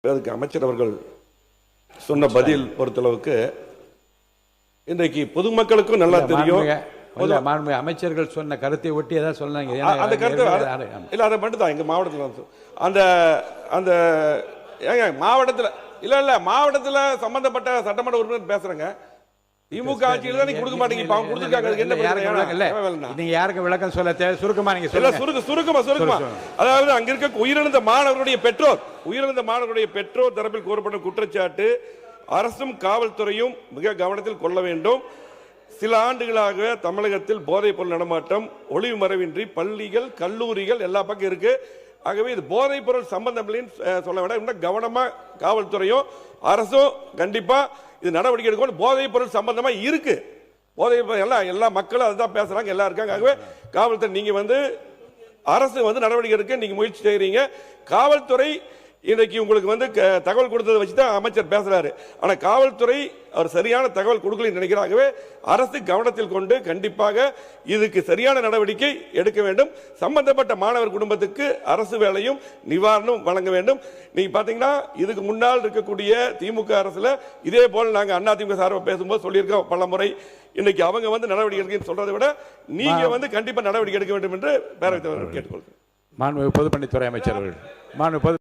அதுக்கு அமைச்சர் அவர்கள் சொன்ன பதில் பொறுத்தளவுக்கு இன்றைக்கு பொதுமக்களுக்கும் நல்லா தெரியும். அமைச்சர்கள் சொன்ன கருத்தை ஒட்டி ஏதாவது சொன்னாங்க. அந்த கருத்து இல்ல, அதை மட்டும் தான் எங்க மாவட்டத்தில் அந்த அந்த மாவட்டத்தில் இல்ல மாவட்டத்தில் சம்பந்தப்பட்ட சட்டமன்ற உறுப்பினர் பேசுறேங்க. திமுக ஆட்சியில் தான் கொடுக்க மாட்டீங்க. நீங்க யாருக்கு விளக்கம் சொல்ல தேவை? சுருக்கமா நீங்க சொல்லுங்க. சுருக்கமா அதாவது அங்க இருக்க உயிரிழந்த மாணவர்களுடைய பெற்றோர் தரப்பில் கூறப்பட்ட குற்றச்சாட்டு அரசும் காவல்துறையும் மிக கவனத்தில் கொள்ள வேண்டும். சில ஆண்டுகளாக தமிழகத்தில் போதைப் பொருள் நடமாட்டம் ஒளிவு மறைவின்றி பள்ளிகள் கல்லூரிகள் எல்லா பக்கம் இருக்கு. ஆகவே இது போதைப் பொருள் சம்பந்தம் சொல்ல வேண்டாம். இன்னும் கவனமா காவல்துறையும் அரசும் கண்டிப்பா இது நடவடிக்கை எடுக்கணும். போதைப் பொருள் சம்பந்தமா இருக்கு. போதைப் பொருள் எல்லா மக்களும் அதுதான் பேசுறாங்க, எல்லாம் இருக்காங்க. ஆகவே காவல்துறை நீங்க அரசு நடவடிக்கை எடுக்க நீங்க முயற்சி செய்யறீங்க. காவல்துறை இன்றைக்கு உங்களுக்கு தகவல் கொடுத்ததை வச்சுதான் அமைச்சர் பேசுறாரு. ஆனா காவல்துறை அவர் சரியான தகவல் கொடுக்கலன்னு நினைக்கிறாங்கவே. அரசு கவனத்தில் கொண்டு கண்டிப்பாக இதுக்கு சரியான நடவடிக்கை எடுக்க வேண்டும். சம்பந்தப்பட்ட மாணவர் குடும்பத்துக்கு அரசு வேலையும் நிவாரணம் வழங்க வேண்டும். நீங்க பாத்தீங்கன்னா இதுக்கு முன்னால் இருக்கக்கூடிய திமுக அரசுல இதே போல நாங்க அதிமுக சார்பாக பேசும்போது சொல்லியிருக்கோம் பல முறை. இன்னைக்கு அவங்க நடவடிக்கை எடுக்க சொல்றதை விட நீங்க கண்டிப்பா நடவடிக்கை எடுக்க வேண்டும் என்று பேரவைத் தலைவர் கேட்டுக்கொள்கிறேன். மாண்புமிகு பொதுப்பணித்துறை அமைச்சர் அவர்கள்